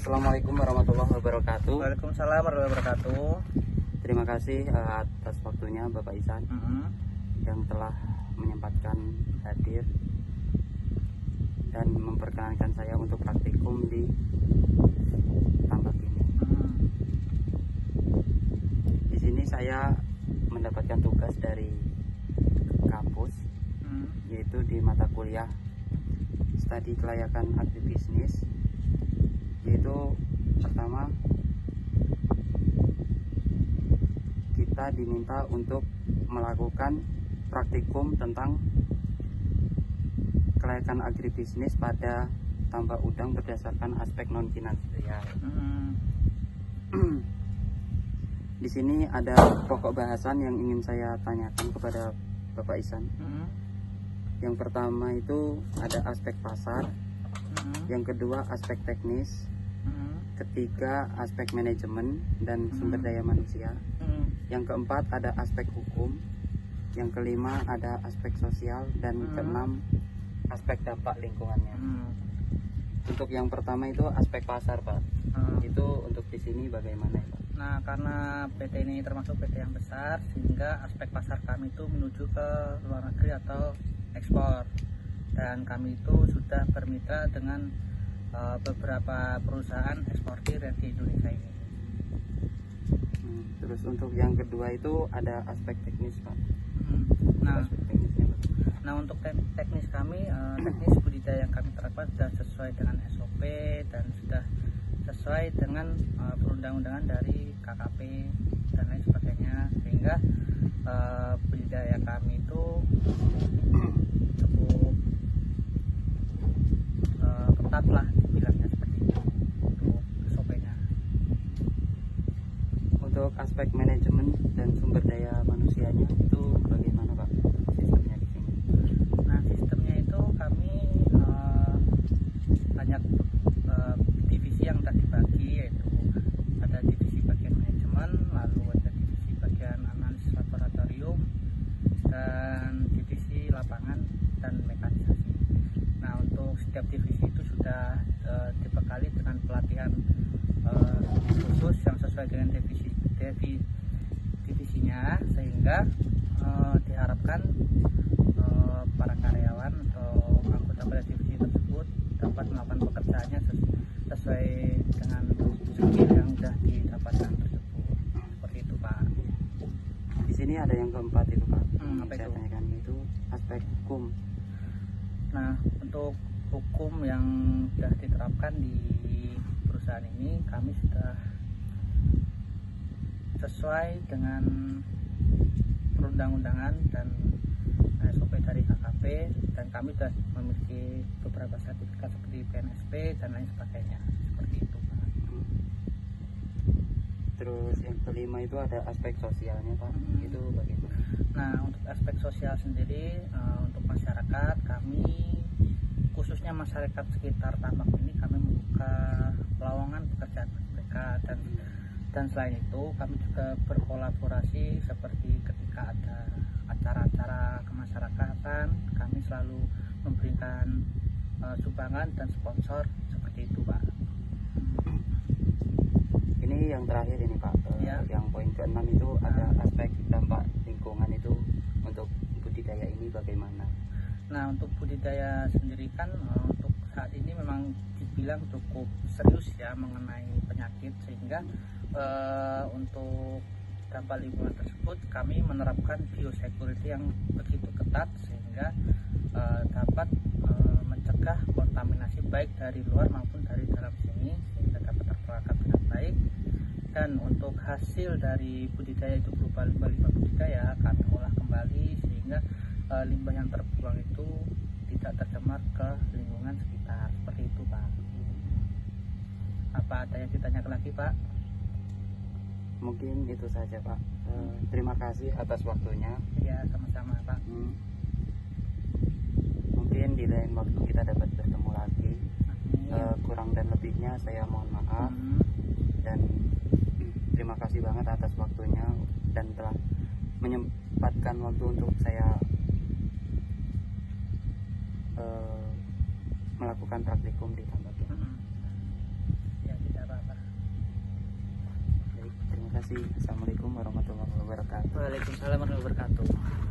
Assalamualaikum warahmatullahi wabarakatuh. Waalaikumsalam warahmatullahi wabarakatuh. Terima kasih atas waktunya Bapak Ihsan yang telah menyempatkan hadir dan memperkenankan saya untuk praktikum di tambak ini. Di sini saya mendapatkan tugas dari kampus, yaitu di mata kuliah studi kelayakan agribisnis, yaitu pertama kita diminta untuk melakukan praktikum tentang kelayakan agribisnis pada tambak udang berdasarkan aspek non finansial. Di sini ada pokok bahasan yang ingin saya tanyakan kepada Bapak Ihsan. Yang pertama itu ada aspek pasar, yang kedua aspek teknis, ketiga aspek manajemen dan sumber daya manusia, yang keempat ada aspek hukum, yang kelima ada aspek sosial, dan keenam aspek dampak lingkungannya. Untuk yang pertama itu aspek pasar, Pak. Itu untuk di sini bagaimana, Pak? Nah, karena PT ini termasuk PT yang besar, sehingga aspek pasar kami itu menuju ke luar negeri atau ekspor, dan kami itu sudah bermitra dengan beberapa perusahaan eksportir di Indonesia ini. Terus untuk yang kedua itu ada aspek teknis, Pak. Aspek teknisnya, Pak. Nah, untuk teknis kami, teknis budidaya yang kami terapkan sudah sesuai dengan SOP dan sudah sesuai dengan perundang-undangan dari KKP dan lain sebagainya, sehingga budidaya kami itu cukup ketat lah dibilangnya seperti itu untuk SOP-nya. Untuk aspek manajemen dan sumber daya manusianya itu bagaimana, Pak, sistemnya di sini? Nah, sistemnya itu kami banyak divisi yang sudah dibagi, yaitu ada divisi bagian manajemen, lalu ada divisi bagian analisis laboratorium, dan divisi lapangan dan mekanisasi. Nah, untuk setiap divisi itu sudah dibekali dengan pelatihan khusus yang sesuai dengan divisinya, sehingga diharapkan para karyawan atau anggota pada divisi tersebut dapat melakukan pekerjaannya sesuai dengan skill yang sudah didapatkan tersebut. Seperti itu, Pak. Di sini ada yang keempat itu, Pak. Apa Saya itu? tanyakan itu aspek hukum. Nah, untuk hukum yang sudah diterapkan di perusahaan ini, kami sudah sesuai dengan perundang-undangan dan SOP dari KKP, dan kami sudah memiliki beberapa sertifikat seperti PNSP dan lain sebagainya. Seperti itu, Pak. Terus yang kelima itu ada aspek sosialnya, Pak. Itu bagaimana? Nah, untuk aspek sosial sendiri, untuk masyarakat, kami khususnya masyarakat sekitar tambak ini, kami membuka lowongan pekerjaan mereka, dan selain itu kami juga berkolaborasi seperti ketika ada acara-acara kemasyarakatan, kami selalu memberikan sumbangan dan sponsor seperti itu, Pak. Ini yang terakhir ini, Pak. Ya. Yang poin keenam itu ada aspek dampak lingkungan. Itu untuk budidaya ini bagaimana? Nah, untuk budidaya sendiri kan untuk saat ini memang dibilang cukup serius ya mengenai penyakit, sehingga untuk dampak lingkungan tersebut kami menerapkan biosecurity yang begitu ketat, sehingga dapat mencegah kontaminasi baik dari luar maupun dari dalam sini, sehingga dapat terperangkap dengan baik. Dan untuk hasil dari budidaya itu berupa limbah-limbah budidaya kami olah kembali, sehingga limbah yang terbuang itu tidak tercemar ke lingkungan sekitar. Seperti itu, Pak. Apa ada yang ditanyakan lagi, Pak? Mungkin itu saja, Pak. Terima kasih atas waktunya. Ya, sama-sama, Pak. Mungkin di lain waktu kita dapat bertemu lagi. Amin. Kurang dan lebihnya saya mohon maaf. Dan terima kasih banget atas waktunya dan telah menyempatkan waktu untuk saya melakukan praktikum di tambak ini. Ya, tidak kasih. Assalamualaikum warahmatullahi wabarakatuh. Waalaikumsalam warahmatullahi wabarakatuh.